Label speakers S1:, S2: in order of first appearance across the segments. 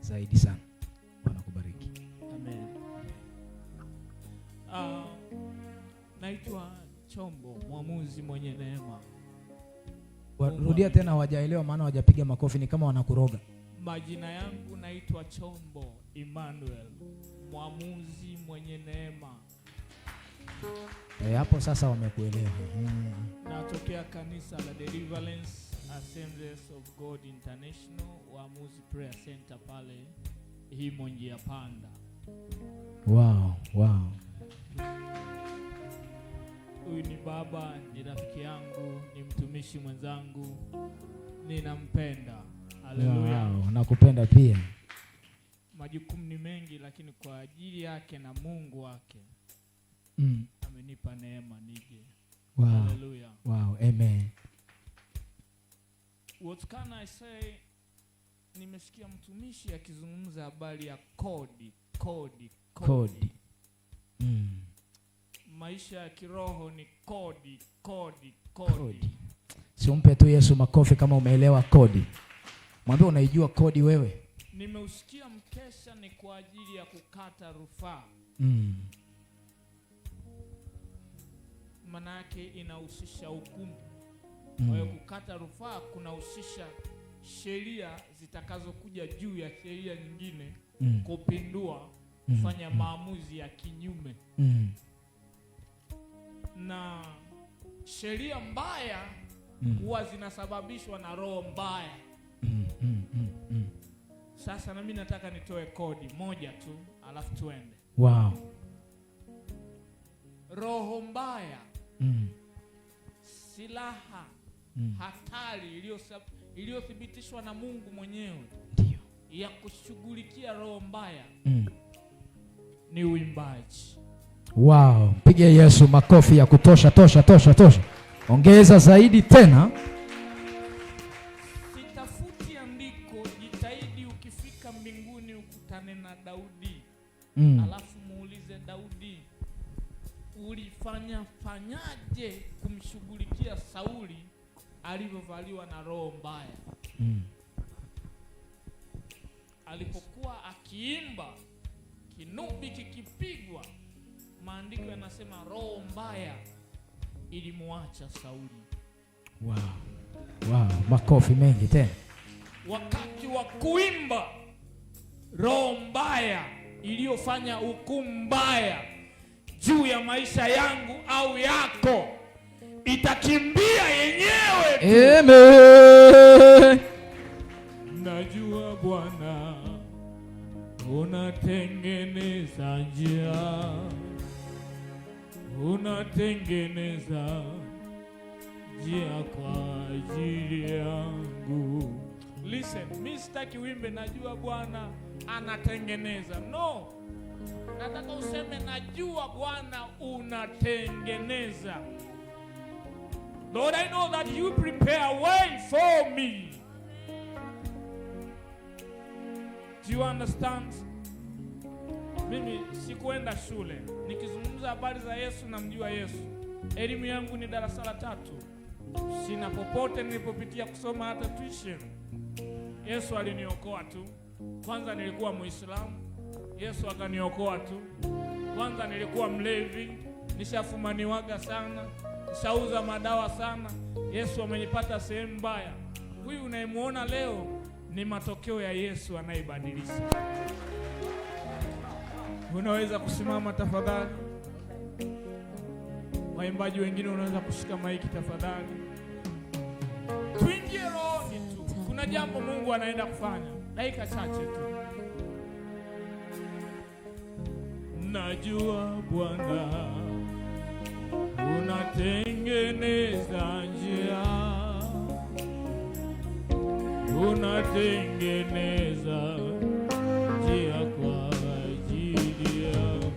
S1: zaidi sana. Bwana kubariki.
S2: Amen. Naitwa Chombo, mwamuzi mwenye neema.
S1: Rudia tena, hawajaelewa maana hawajapiga makofi, ni kama wanakuroga.
S2: Majina yangu naitwa Chombo Emmanuel, mwamuzi mwenye neema.
S1: Hapo sasa wamekuelewa.
S2: Natokea kanisa la Deliverance Assemblies of God International, Waamuzi Prayer Center pale Himo njia panda.
S1: Wow.
S2: Huyu ni baba, ni rafiki yangu, ni mtumishi mwenzangu. Ninampenda. Haleluya.
S1: Wow, nakupenda pia.
S2: Majukumu ni mengi, lakini kwa ajili yake na Mungu wake amenipa neema nije.
S1: Wow.
S2: Haleluya.
S1: Wow, amen.
S2: What can I say? Nimesikia mtumishi akizungumza habari ya kodi. Maisha ya kiroho ni kodi.
S1: Simpe tu Yesu makofi kama umeelewa kodi. Mwambie unaijua kodi wewe.
S2: Nimeusikia mkesha ni kwa ajili ya kukata rufaa. Maana yake inahusisha hukumu. Kwa hiyo kukata rufaa kunahusisha sheria zitakazokuja juu ya sheria nyingine kupindua, kufanya maamuzi ya kinyume. Na sheria mbaya huwa zinasababishwa na roho mbaya. Sasa na mimi nataka nitoe kodi moja tu alafu tuende.
S1: Wow.
S2: Roho mbaya, silaha hatari iliyothibitishwa na Mungu mwenyewe
S1: ndio
S2: ya kushughulikia roho mbaya ni uimbaji.
S1: Wow, pige Yesu makofi ya kutosha. Ongeza zaidi tena.
S2: Sitafuti andiko, jitahidi ukifika mbinguni ukutane na Daudi. Alafu muulize Daudi, fanyaje kumshughulikia Sauli alivyovaliwa na roho mbaya? Alipokuwa akiimba, kinubi kikipigwa, maandiko yanasema roho mbaya ilimuacha Sauli.
S1: Wow, makofi mengi tena.
S2: Wakati wa kuimba, roho mbaya iliyofanya hukumu mbaya juu ya maisha yangu au yako itakimbia yenyewe tu.
S1: Amen.
S2: Najua Bwana unatengeneza njia, unatengeneza njia kwa ajili yangu. Listen, mimi sitaki wimbe najua Bwana anatengeneza. No. Nataka useme najua Bwana unatengeneza. Lord, I know that you prepare a way for me. Do you understand? Mimi sikuenda shule. Nikizungumza habari za Yesu namjua Yesu. Elimu yangu ni darasa la 3. Sina popote nilipopitia kusoma hata tuition. Yesu aliniokoa tu. Kwanza nilikuwa Muislamu, Yesu akaniokoa tu. Kwanza nilikuwa mlevi, nishafumaniwaga sana, nishauza madawa sana. Yesu amenipata sehemu mbaya. Huyu unayemuona leo ni matokeo ya Yesu anayebadilisha. Unaweza kusimama tafadhali? Waimbaji wengine unaweza kushika maiki tafadhali? Tuingie rohoni tu. Kuna jambo Mungu anaenda kufanya. Dakika chache tu. Najua Bwana unatengeneza njia, unatengeneza njia kwa ajili yangu.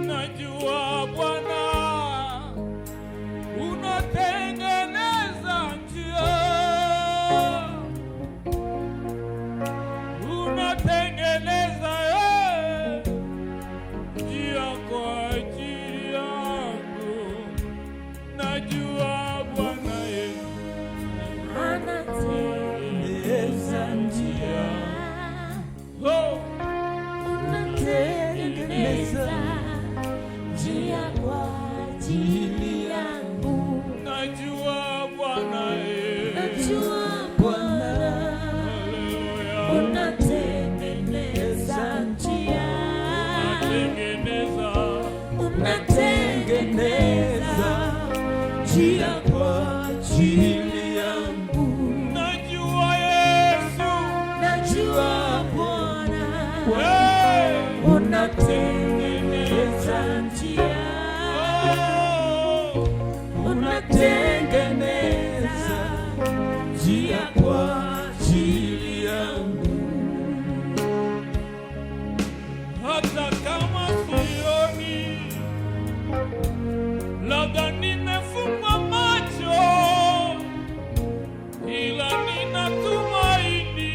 S2: Najua Bwana unatengeneza njia, unatengeneza njia kwa ajili yangu. Najua Bwana Yesu anatengeneza njia. Oh,
S3: unatengeneza njia kwa ajili yangu.
S2: najua Bwana,
S3: Najua Bwana, unatengeneza njia. Unatengeneza njia kwa ajili yangu.
S2: najua Yesu,
S3: Najua Bwana, unatengeneza njia. Unatengeneza njia kwa ajili yangu.
S2: hata kama sioni, labda nimefungwa macho, ila ninatumaini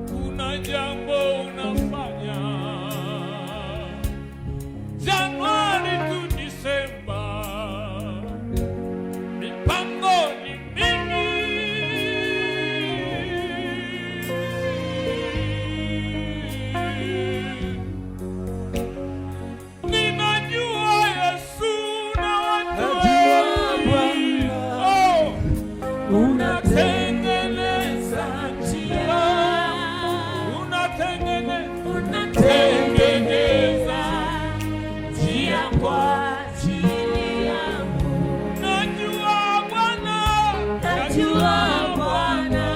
S2: kuna jambo unafanya. Januari tu Disemba, mipango ni mingi. Ninajua Yesu na watu wengi. Oh,
S3: Unatengeneza njia.
S2: unatengeneza
S3: njia kwa ajili yangu.
S2: najua Bwana,
S3: Najua Bwana,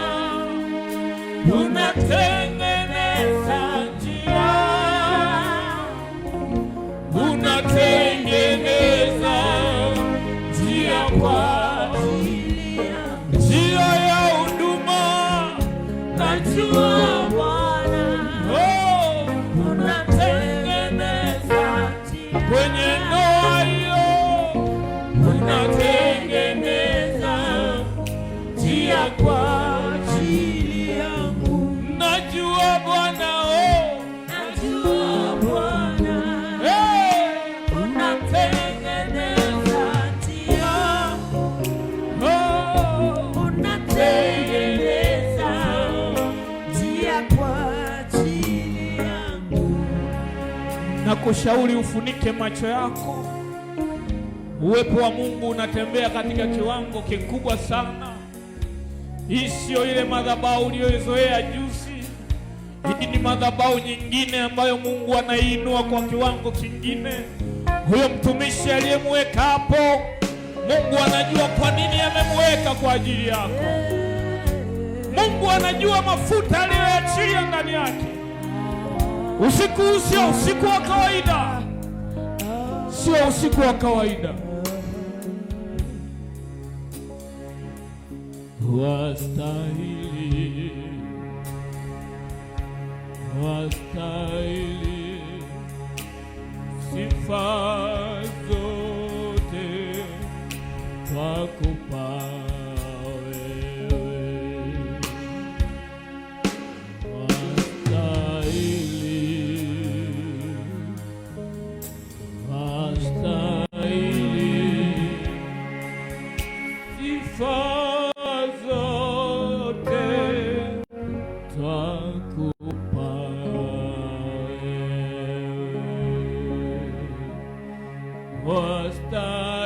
S2: unatengeneza njia, unatengeneza njia kwa
S3: ajili yangu.
S2: njia ya huduma.
S3: Najua Bwana,
S2: Oh,
S3: unatengeneza njia.
S2: kwenye ndoa hiyo
S3: Unatengeneza njia kwa ajili yangu.
S2: najua Bwana. Oh,
S3: Najua Bwana,
S2: hey,
S3: unatengeneza njia.
S2: oh,
S3: Unatengeneza njia kwa ajili yangu.
S2: nakushauri ufunike macho yako. Uwepo wa Mungu unatembea katika kiwango kikubwa sana. Hii sio ile madhabahu uliyoizoea juzi. Hii ni madhabahu nyingine ambayo Mungu anaiinua kwa kiwango kingine. Huyo mtumishi aliyemweka hapo, Mungu anajua kwa nini amemweka kwa ajili yako. Mungu anajua mafuta aliyoachilia ndani yake. Usiku huu sio usiku wa kawaida, sio usiku wa kawaida. Wastahili, wastahili sifa zote twakupa wewe. Wastahili, wastahili sifa zote twakupa wewe.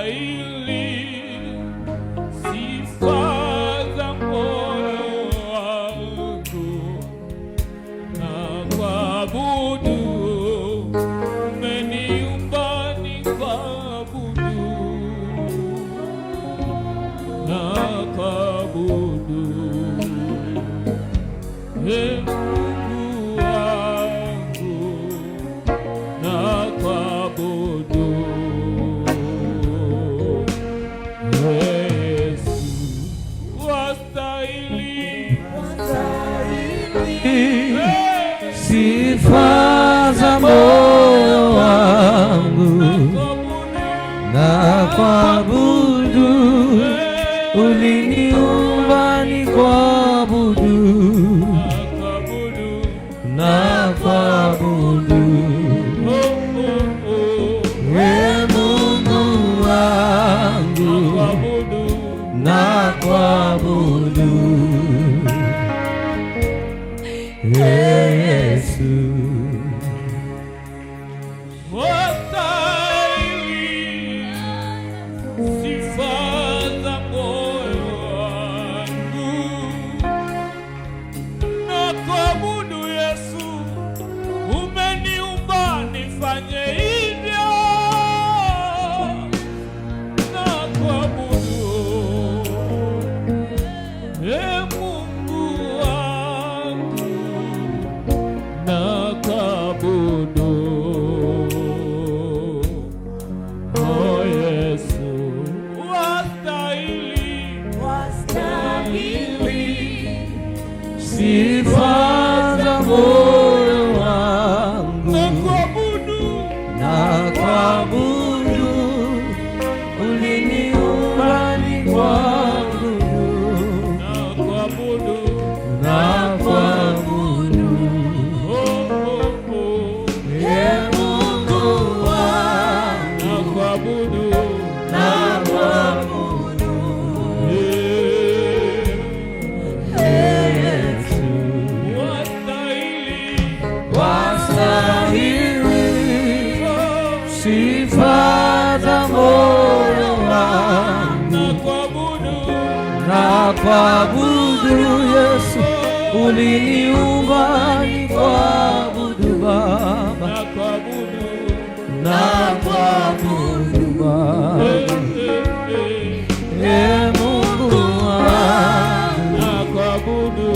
S2: Wastahili sifa za moyo wangu na kuabudu. Umeniumba nikuabudu na kuabudu. Ee Mungu wangu na kuabudu. Yesu wastahili
S4: sifa za moyo wangu na kuabudu. Uliniumba nikuabudu na kuabudu. Ee Mungu wangu na kuabudu.
S2: Mungu wangu nakuabudu. Oh Yesu, wastahili
S4: sifa za moyo wangu, nakuabudu, uliniumba nikuabudu, nakuabudu. Ee Mungu wangu, nakuabudu. Sifa za moyo wangu, nakuabudu Yesu, uliniumba nikuabudu Baba, nakuabudu Baba. Ee Mungu wangu, nakuabudu.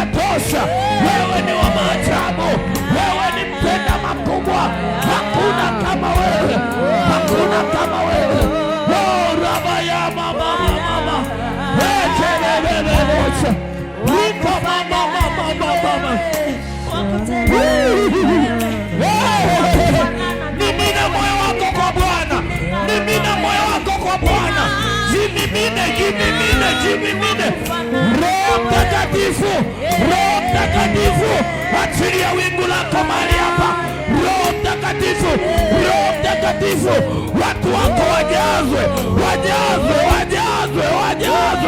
S5: Wewe ni wa maajabu, wewe ni mtenda makubwa, hakuna kama wewe, hakuna kama wewe. Raba ya mama mama, wekelelelele, liko mama mama mama. Mimina moyo wako kwa Bwana, mimina moyo wako kwa Bwana, jimimine, jimimine, jimimine. Roho Mtakatifu, Roho Mtakatifu, achilia wingu lako mahali hapa. Roho Mtakatifu, Roho Mtakatifu, watu wako wajazwe, wajazwe, wajazwe, wajazwe,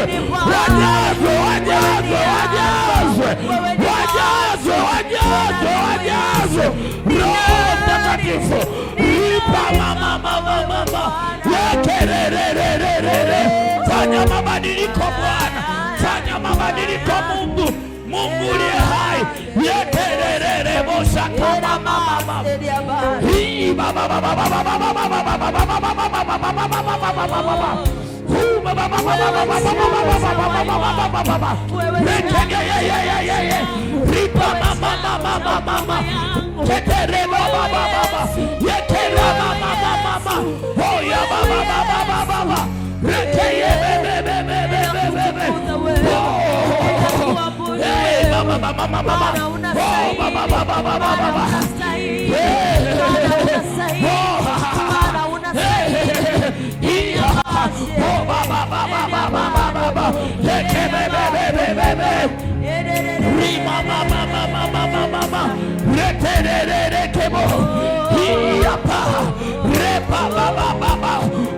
S5: wajazwe, wajazwe, wajazwe, wajazwe, wajazwe, wajazwe. Roho Mtakatifu, lipa mama mama mama, yekererererere. Fanya mabadiliko Bwana, fanya mabadiliko Mungu, Mungu uliye hai. Yekererere mosa kama mama mama. Hii baba baba baba baba baba baba baba baba baba baba. Huu baba baba baba baba baba baba baba. Rekege ye ye ye ye ye. Ripa mama mama mama mama. Ketere baba baba baba. Yekere mama mama mama. Oh ya baba baba baba baba. Rekege be be be be be be be. Oh. Hey mama mama mama mama. Oh baba baba baba baba.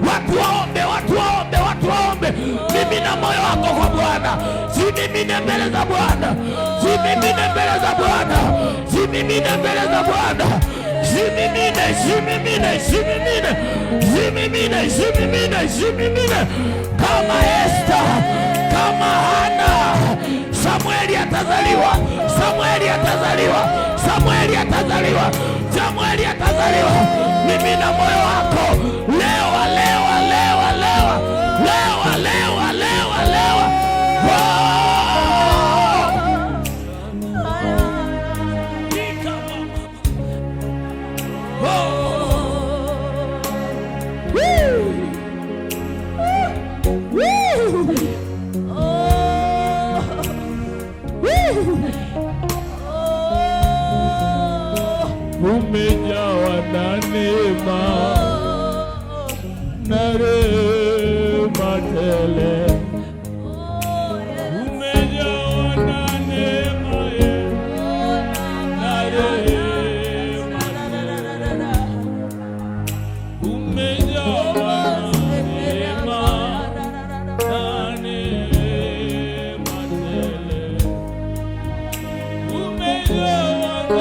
S5: Watu waombe, watu waombe, watu waombe. Mimi na moyo wako kwa Bwana. Jimimine mbele za Bwana. Jimimine mbele za Bwana. Jimimine mbele za Bwana. Jimimine, jimimine, jimimine. Jimimine, jimimine, jimimine. Kama Esta, kama Hana. Samueli atazaliwa. Samueli atazaliwa. Samueli atazaliwa. Samueli atazaliwa. Mimina moyo wako. Lewa, lewa, lewa, lewa. Lewa, lewa, lewa, lewa.
S4: Umejawa na neema na rehema tele. Umejawa na neema na rehema tele. Umejawa na neema na rehema tele. Umejawa na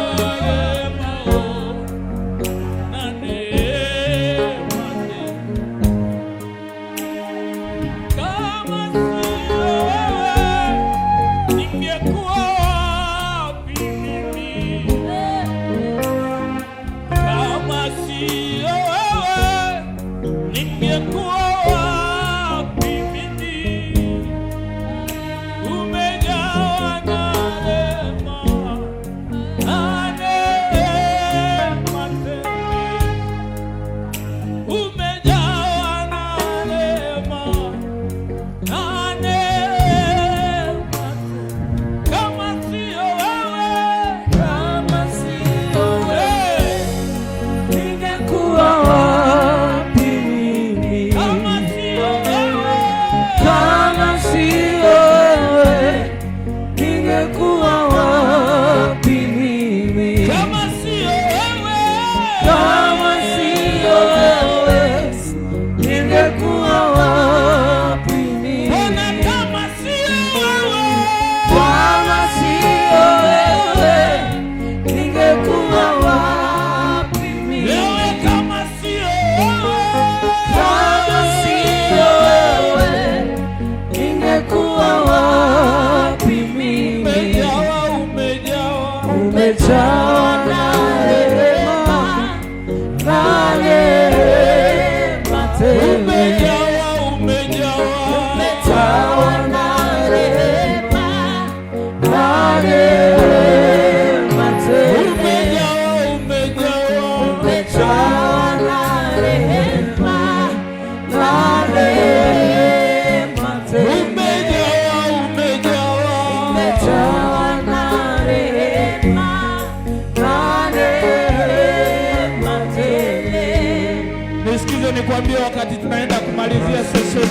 S2: nikwambie wakati tunaenda kumalizia session,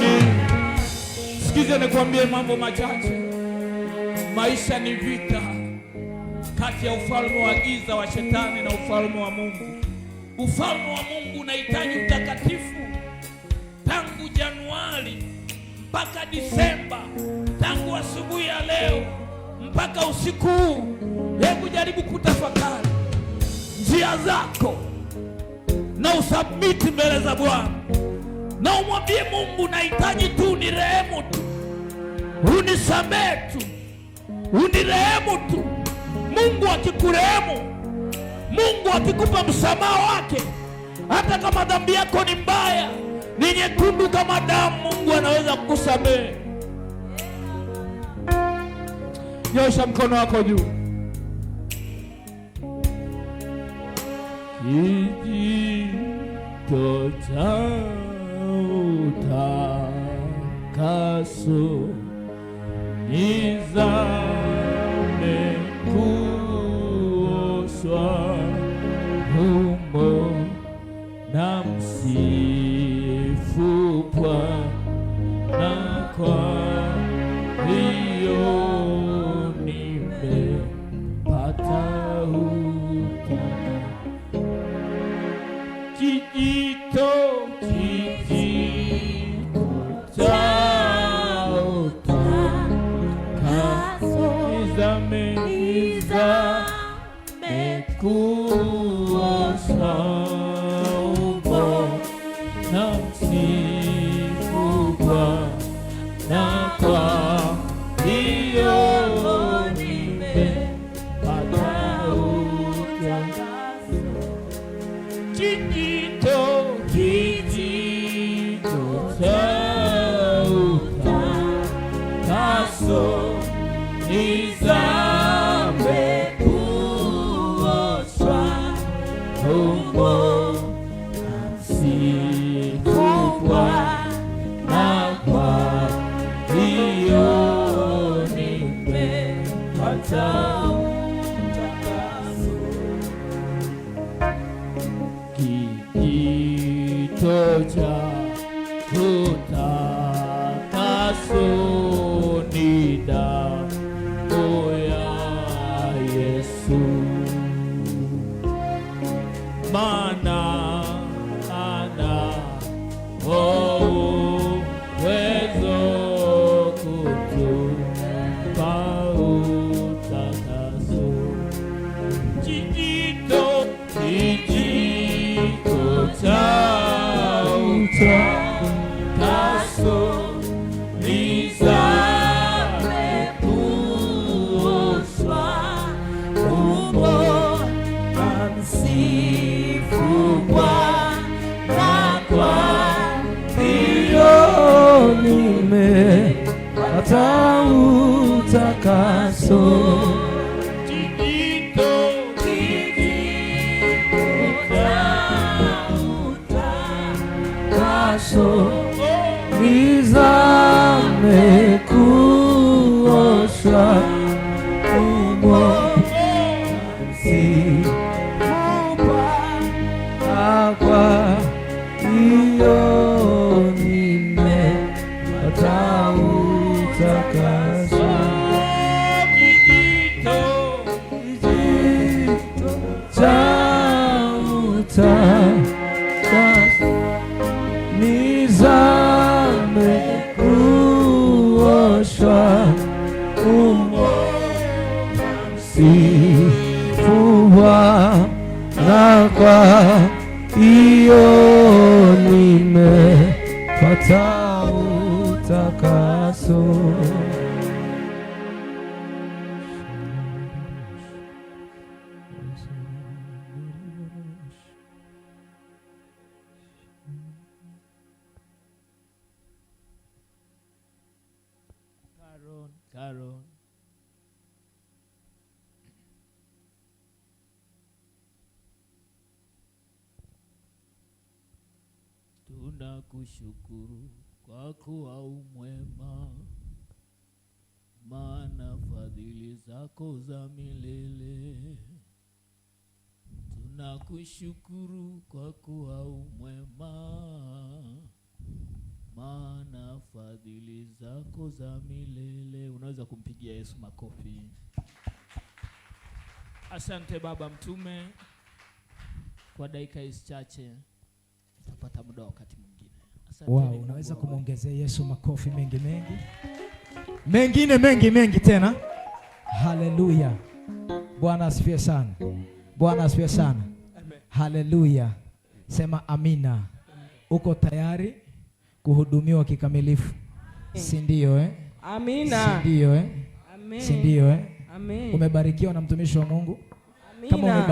S2: sikize nikwambie mambo machache. Maisha ni vita kati ya ufalme wa giza wa shetani na ufalme wa Mungu. Ufalme wa Mungu unahitaji utakatifu. Tangu Januari mpaka Disemba, tangu asubuhi ya leo mpaka usiku huu, hebu jaribu kutafakari njia zako na usubmit mbele za Bwana, na umwambie Mungu, nahitaji tu unirehemu tu, unisamehe tu, unirehemu tu. Mungu akikurehemu, Mungu akikupa msamaha wake, hata kama dhambi yako ni mbaya, ni nyekundu kama damu, Mungu anaweza kukusamehe. Nyosha mkono wako juu.
S4: Kijito cha utakaso nizame kuoswa humo, na msifu Bwana kwa hiyo nimepata kijito cha kuosha umbo na msifu Bwana, kwa hiyo nimepata utakaso. Kijito cha utakaso nizame kuoshwa umbo na msifu Bwana, kwa hiyo nimepata utakaso. Kijito cha utakaso ni damu ya Yesu, maana ana uwezo kutupa utakaso. Kijito cha utakaso nizame kuoshwa umbo na msifu Bwana, kwa hiyo nimepata utakaso. Kijito nizame kuoshwa umbo msifu Bwana, kwa hiyo nimepata utakaso. Kijito cha utakaso nizame kuoshwa umbo na msifu Bwana, kwa hiyo nimepata utakaso. Caron. Tunakushukuru kwa kuwa umwema, maana fadhili zako za milele. Tunakushukuru kwa kuwa umwema, maana fadhili zako za milele. Unaweza kumpigia Yesu makofi.
S2: Asante Baba Mtume, kwa dakika hizi chache tutapata muda wakati mwingine.
S1: Wow, unaweza kumongezea Yesu makofi mengi tena. Haleluya. Bwana asifiwe sana. Bwana asifiwe sana. Haleluya. Sema amina. Uko tayari kuhudumiwa kikamilifu? Si ndio eh?
S3: Amina.
S1: Si ndio eh?
S3: Amen.
S1: Si ndio eh?
S3: Amen.
S1: Umebarikiwa na mtumishi wa Mungu.
S3: Amina.